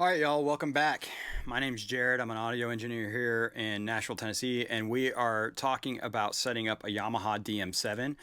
All right, y'all, welcome back. My name's Jared. I'm an audio engineer here in Nashville, Tennessee, and we are talking about setting up a Yamaha DM7.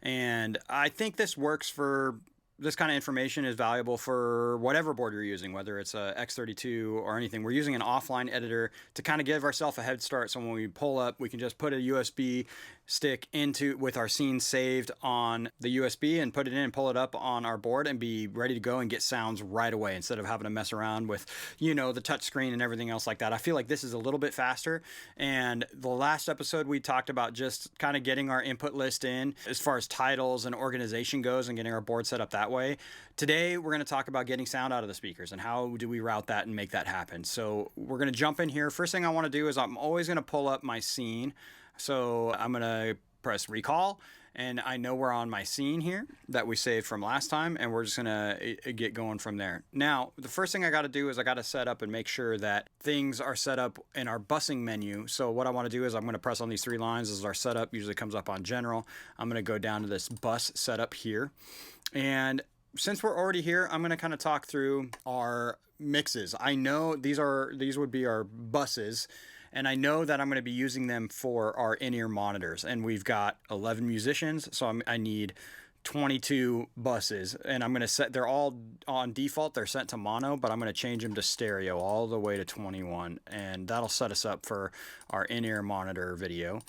And I think this works for this kind of information is valuable for whatever board you're using, whether it's a X32 or anything. We're using an offline editor to kind of give ourselves a head start. So when we pull up, we can just put a USB stick into with our scene saved on the USB and put it in and pull it up on our board and be ready to go and get sounds right away instead of having to mess around with, the touch screen and everything else like that. I feel like this is a little bit faster. And the last episode we talked about just kind of getting our input list in as far as titles and organization goes and getting our board set up that way. Today, we're going to talk about getting sound out of the speakers and how do we route that and make that happen. So we're going to jump in here. First thing I want to do is I'm always going to pull up my scene. So I'm going to press recall, and I know we're on my scene here that we saved from last time, and we're just going to get going from there. Now, the first thing I got to do is I got to set up and make sure that things are set up in our busing menu. So what I want to do is I'm going to press on these three lines. This is our setup, usually comes up on general. I'm going to go down to this bus setup here. And since we're already here, I'm going to kind of talk through our mixes. I know these would be our buses, and I know that I'm going to be using them for our in-ear monitors. And we've got 11 musicians, so I need 22 buses. And I'm going to set, they're all on default, they're set to mono, but I'm going to change them to stereo all the way to 21. And that'll set us up for our in-ear monitor video.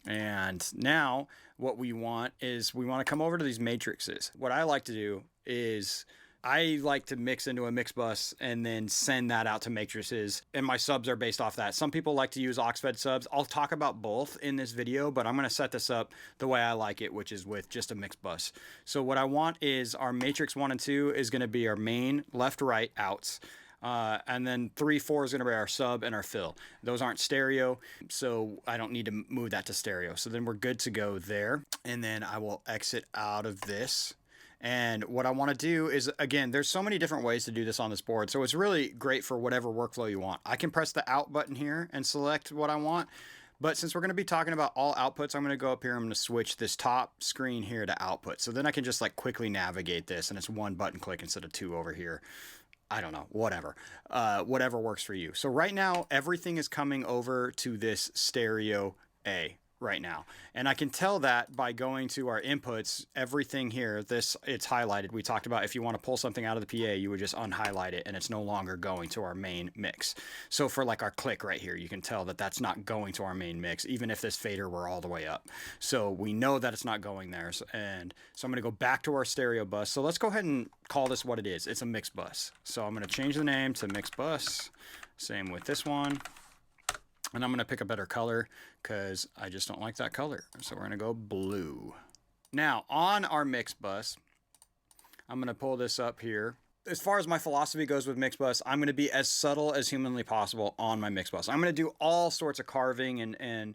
And now what we want is we want to come over to these matrices. What I like to do is I like to mix into a mix bus and then send that out to matrices, and my subs are based off that. Some people like to use Oxfed subs. I'll talk about both in this video, but I'm going to set this up the way I like it, which is with just a mix bus. So what I want is our matrix 1 and 2 is going to be our main left-right outs. And then 3, 4 is going to be our sub and our fill. Those aren't stereo, so I don't need to move that to stereo. So then we're good to go there. And then I will exit out of this. And what I want to do is, again, there's so many different ways to do this on this board. So it's really great for whatever workflow you want. I can press the out button here and select what I want. But since we're going to be talking about all outputs, I'm going to go up here. I'm going to switch this top screen here to output. So then I can just like quickly navigate this, and it's one button click instead of 2 over here. I don't know, whatever works for you. So right now, everything is coming over to this stereo A right now. And I can tell that by going to our inputs, everything here, it's highlighted. We talked about if you want to pull something out of the PA, you would just unhighlight it and it's no longer going to our main mix. So for like our click right here, you can tell that that's not going to our main mix, even if this fader were all the way up. So we know that it's not going there. And so I'm going to go back to our stereo bus. So let's go ahead and call this what it is. It's a mix bus. So I'm going to change the name to mix bus. Same with this one. And I'm going to pick a better color because I just don't like that color. So we're going to go blue. Now, on our mix bus, I'm going to pull this up here. As far as my philosophy goes with mix bus, I'm going to be as subtle as humanly possible on my mix bus. I'm going to do all sorts of carving and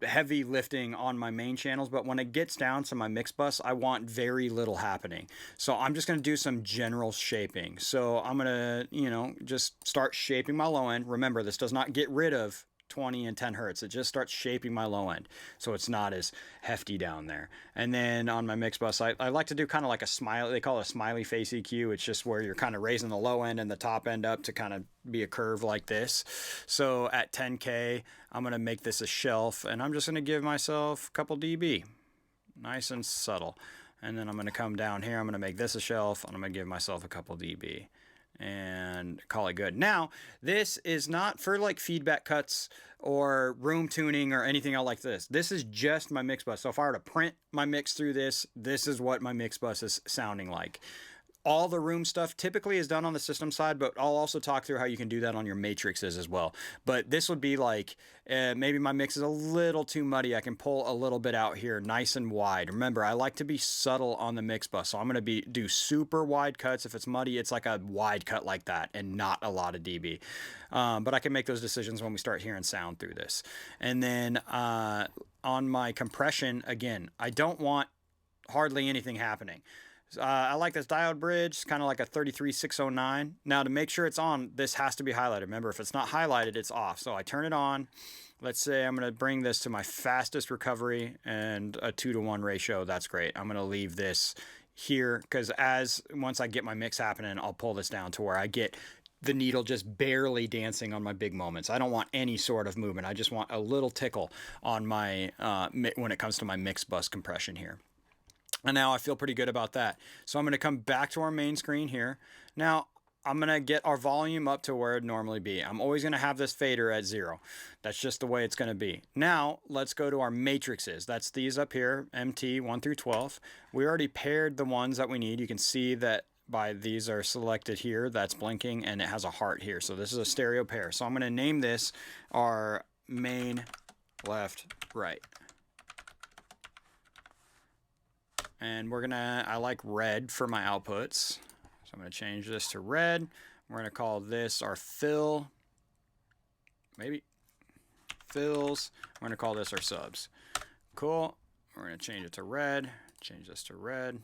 heavy lifting on my main channels, but when it gets down to my mix bus, I want very little happening. So I'm just going to do some general shaping. So I'm going to, just start shaping my low end. Remember, this does not get rid of 20 and 10 hertz. It just starts shaping my low end, so it's not as hefty down there. And then on my mix bus, I like to do kind of like a smiley, they call it a smiley face EQ. It's just where you're kind of raising the low end and the top end up to kind of be a curve like this. So at 10K, I'm going to make this a shelf, and I'm just going to give myself a couple dB, nice and subtle. And then I'm going to come down here, I'm going to make this a shelf, and I'm going to give myself a couple dB. And call it good. Now, this is not for like feedback cuts or room tuning or anything else like this. This is just my mix bus. So if I were to print my mix through this, this is what my mix bus is sounding like. All the room stuff typically is done on the system side, but I'll also talk through how you can do that on your matrices as well. But this would be like, maybe my mix is a little too muddy. I can pull a little bit out here, nice and wide. Remember, I like to be subtle on the mix bus. So I'm going to do super wide cuts. If it's muddy, it's like a wide cut like that and not a lot of dB. But I can make those decisions when we start hearing sound through this. And then on my compression, again, I don't want hardly anything happening. I like this diode bridge, kind of like a 33609. Now to make sure it's on, this has to be highlighted. Remember, if it's not highlighted, it's off. So I turn it on. Let's say I'm going to bring this to my fastest recovery and a 2-to-1 ratio. That's great. I'm going to leave this here because once I get my mix happening, I'll pull this down to where I get the needle just barely dancing on my big moments. I don't want any sort of movement. I just want a little tickle on my when it comes to my mix bus compression here. And now I feel pretty good about that. So I'm going to come back to our main screen here. Now I'm going to get our volume up to where it'd normally be. I'm always going to have this fader at 0. That's just the way it's going to be. Now let's go to our matrices. That's these up here, MT 1 through 12. We already paired the ones that we need. You can see that by these are selected here. That's blinking and it has a heart here. So this is a stereo pair. So I'm going to name this our main left right. And we're gonna, I like red for my outputs. So I'm gonna change this to red. We're gonna call this our fill, maybe fills. We're gonna call this our subs. Cool. We're gonna change it to red, change this to red.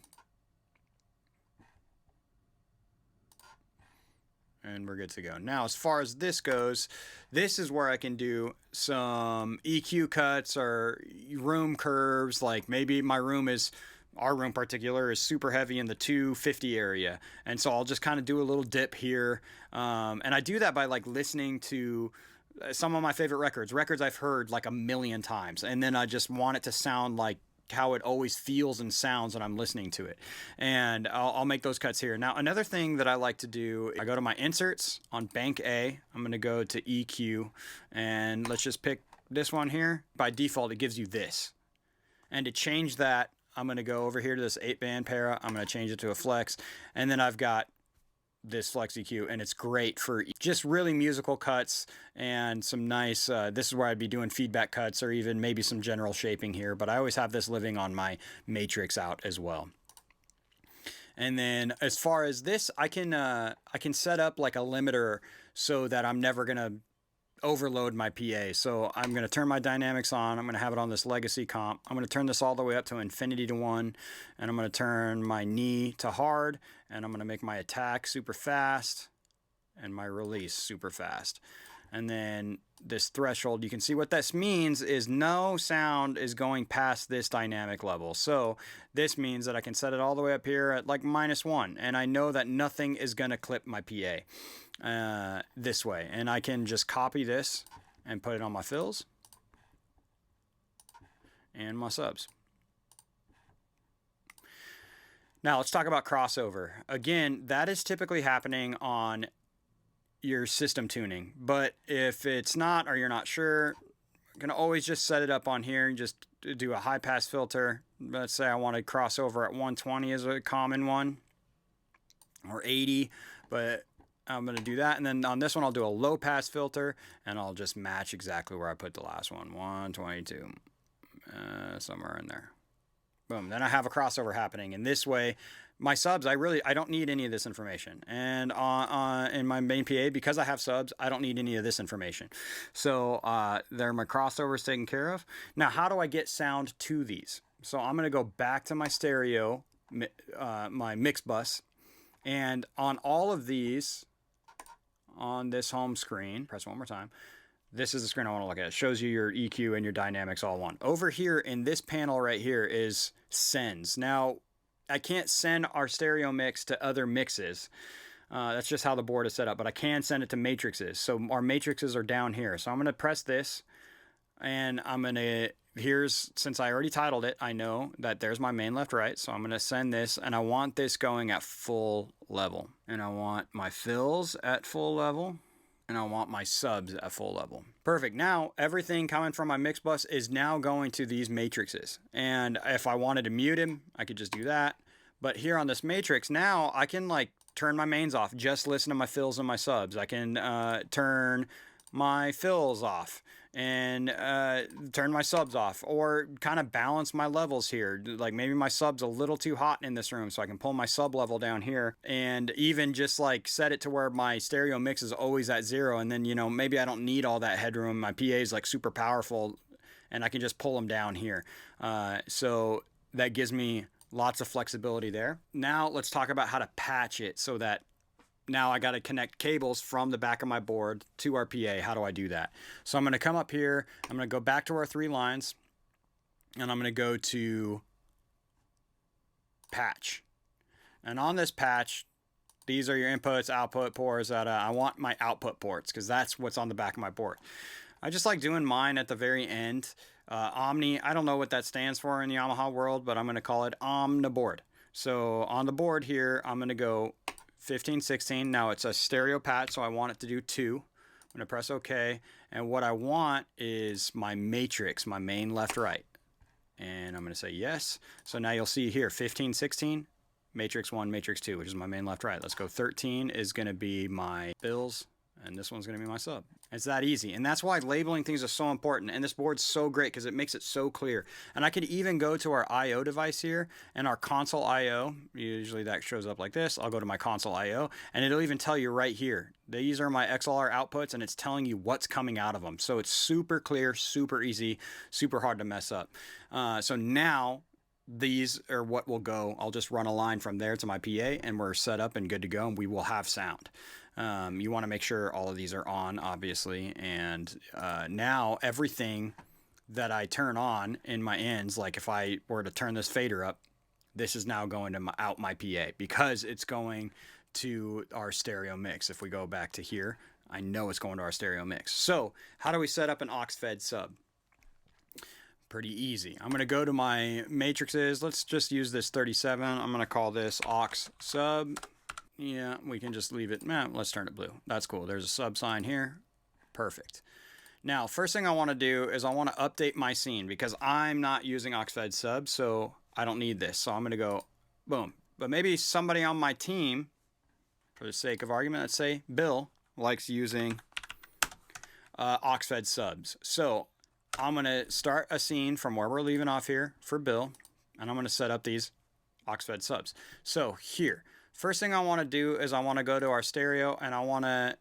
And we're good to go. Now, as far as this goes, this is where I can do some EQ cuts or room curves. Like maybe my room is, our room particular is super heavy in the 250 area. And so I'll just kind of do a little dip here. And I do that by like listening to some of my favorite records I've heard like a million times. And then I just want it to sound like how it always feels and sounds when I'm listening to it. And I'll make those cuts here. Now, another thing that I like to do, I go to my inserts on bank A. I'm going to go to EQ and let's just pick this one here. By default, it gives you this. And to change that, I'm going to go over here to this 8-band para. I'm going to change it to a flex. And then I've got this flex EQ, and it's great for just really musical cuts and some nice, this is where I'd be doing feedback cuts or even maybe some general shaping here, but I always have this living on my matrix out as well. And then as far as this, I can set up like a limiter so that I'm never going to overload my PA. So I'm going to turn my dynamics on. I'm going to have it on this legacy comp. I'm going to turn this all the way up to infinity to 1, and I'm going to turn my knee to hard, and I'm going to make my attack super fast and my release super fast. And then this threshold, you can see what this means is no sound is going past this dynamic level. So this means that I can set it all the way up here at like -1, and I know that nothing is going to clip my PA this way. And I can just copy this and put it on my fills and my subs. Now let's talk about crossover. Again, that is typically happening on your system tuning, but if it's not, or you're not sure, you can always just set it up on here and just do a high pass filter. Let's say I want to crossover at 120 is a common one, or 80, but I'm going to do that. And then on this one, I'll do a low pass filter and I'll just match exactly where I put the last one, 122, somewhere in there. Boom. Then I have a crossover happening. And this way, my subs, I don't need any of this information. And in my main PA, because I have subs, I don't need any of this information. So there, my crossovers taken care of. Now, how do I get sound to these? So I'm going to go back to my stereo, my mix bus. And on all of these, on this home screen, press one more time. This is the screen I want to look at. It shows you your EQ and your dynamics all one. Over here in this panel right here is sends. Now, I can't send our stereo mix to other mixes. That's just how the board is set up, but I can send it to matrices. So our matrices are down here. So I'm going to press this, and I'm going to, since I already titled it, I know that there's my main left right. So I'm going to send this, and I want this going at full level. And I want my fills at full level. And I want my subs at full level. Perfect. Now, everything coming from my mix bus is now going to these matrices. And if I wanted to mute him, I could just do that. But here on this matrix, now I can like turn my mains off, just listen to my fills and my subs. I can turn my fills off and turn my subs off, or kind of balance my levels here. Like maybe my sub's a little too hot in this room, so I can pull my sub level down here, and even just like set it to where my stereo mix is always at 0. And then, you know, maybe I don't need all that headroom. My PA is like super powerful and I can just pull them down here. So that gives me lots of flexibility there. Now let's talk about how to patch it so that now I got to connect cables from the back of my board to our PA. How do I do that? So I'm going to come up here. I'm going to go back to our 3 lines, and I'm going to go to patch. And on this patch, These are your inputs, output ports. I want my output ports because that's what's on the back of my board. I just like doing mine at the very end. Omni, I don't know what that stands for in the Yamaha world, but I'm going to call it Omniboard. So on the board here, I'm going to go 15, 16. Now it's a stereo patch, so I want it to do 2. I'm going to press OK. And what I want is my matrix, my main left right. And I'm going to say yes. So now you'll see here 15, 16, matrix 1, matrix 2, which is my main left right. Let's go 13 is going to be my bills, and this one's going to be my sub. It's that easy. And that's why labeling things is so important. And this board's so great because it makes it so clear. And I could even go to our I/O device here and our console I/O. Usually that shows up like this. I'll go to my console I/O and it'll even tell you right here. These are my XLR outputs and it's telling you what's coming out of them. So it's super clear, super easy, super hard to mess up. So now these are what will go. I'll just run a line from there to my PA and we're set up and good to go and we will have sound. You want to make sure all of these are on, obviously, and now everything that I turn on in my ends, like if I were to turn this fader up, this is now going to out my PA because it's going to our stereo mix. If we go back to here, I know it's going to our stereo mix. So how do we set up an aux-fed sub? Pretty easy. I'm going to go to my matrices. Let's just use this 37. I'm going to call this aux sub. Yeah, we can just leave it. Let's turn it blue. That's cool. There's a sub sign here. Perfect. Now, first thing I want to do is I want to update my scene because I'm not using Oxfed sub, so I don't need this. So I'm going to go boom. But maybe somebody on my team, for the sake of argument, let's say Bill likes using Oxfed subs. So I'm going to start a scene from where we're leaving off here for Bill, and I'm going to set up these Oxfed subs. So here. First thing I want to do is I want to go to our stereo and I want to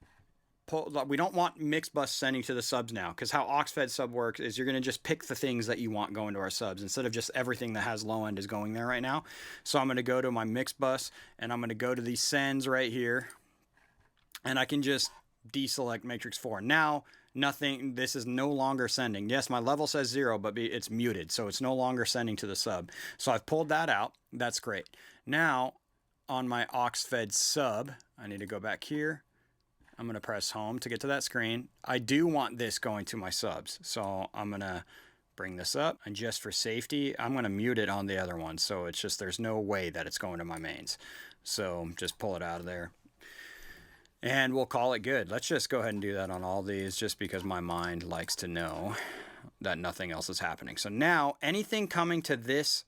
pull. We don't want mix bus sending to the subs now because how Oxfed sub works is you're going to just pick the things that you want going to our subs instead of just everything that has low end is going there right now. So I'm going to go to my mix bus and I'm going to go to these sends right here and I can just deselect matrix 4. Now nothing, this is no longer sending. Yes, my level says 0, but it's muted. So it's no longer sending to the sub. So I've pulled that out. That's great. Now, on my aux-fed sub, I need to go back here. I'm going to press home to get to that screen. I do want this going to my subs. So I'm going to bring this up. And just for safety, I'm going to mute it on the other one. So it's just there's no way that it's going to my mains. So just pull it out of there. And we'll call it good. Let's just go ahead and do that on all these just because my mind likes to know that nothing else is happening. So now anything coming to this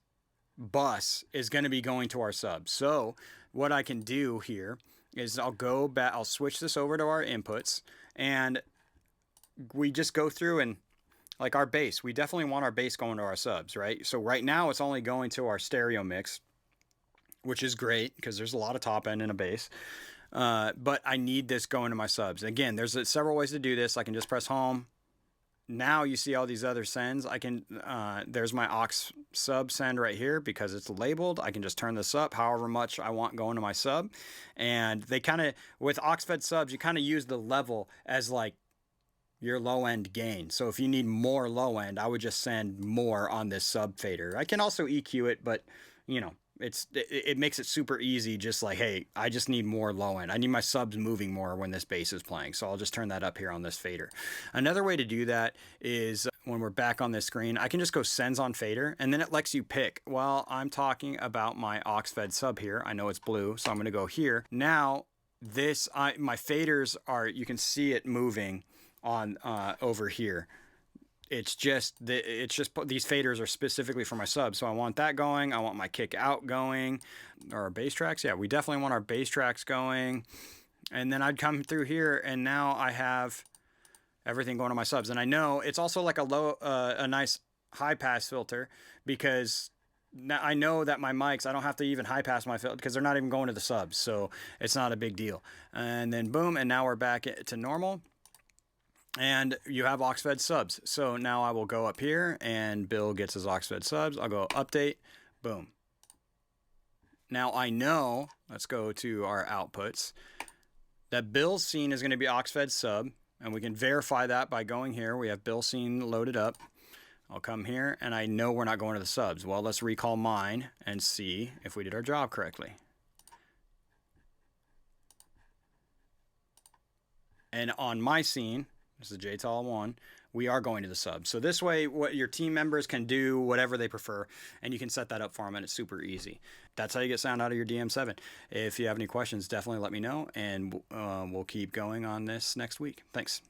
bus is going to be going to our subs. So what I can do here is I'll go back, I'll switch this over to our inputs and we just go through and like our bass, we definitely want our bass going to our subs, right? So right now it's only going to our stereo mix, which is great because there's a lot of top end in a bass. But I need this going to my subs. Again, there's several ways to do this. I can just press home. Now you see all these other sends. I can, there's my aux sub send right here because it's labeled. I can just turn this up however much I want going to my sub. And they kind of, with Oxfed subs, you kind of use the level as like your low end gain. So if you need more low end, I would just send more on this sub fader. I can also EQ it, but you know, it makes it super easy. Just like, hey, I just need more low end. I need my subs moving more when this bass is playing. So I'll just turn that up here on this fader. Another way to do that is when we're back on this screen, I can just go sends on fader and then it lets you pick. Well, I'm talking about my Oxfed sub here. I know it's blue, so I'm going to go here. Now this, my faders are, you can see it moving on over here. It's just these faders are specifically for my sub. So I want that going. I want my kick out going, or our bass tracks. Yeah, we definitely want our bass tracks going. And then I'd come through here and now I have everything going on my subs. And I know it's also like a nice high pass filter because now I know that my mics, I don't have to even high pass my filter because they're not even going to the subs. So it's not a big deal. And then boom, and now we're back to normal. And you have Oxfed subs. So now I will go up here and Bill gets his Oxfed subs. I'll go update, boom. Now I know, let's go to our outputs, that Bill's scene is going to be Oxfed sub. And we can verify that by going here. We have Bill's scene loaded up. I'll come here and I know we're not going to the subs. Well, let's recall mine and see if we did our job correctly. And on my scene, this is JTAL 1, we are going to the sub. So this way, what your team members can do whatever they prefer, and you can set that up for them, and it's super easy. That's how you get sound out of your DM7. If you have any questions, definitely let me know, and we'll keep going on this next week. Thanks.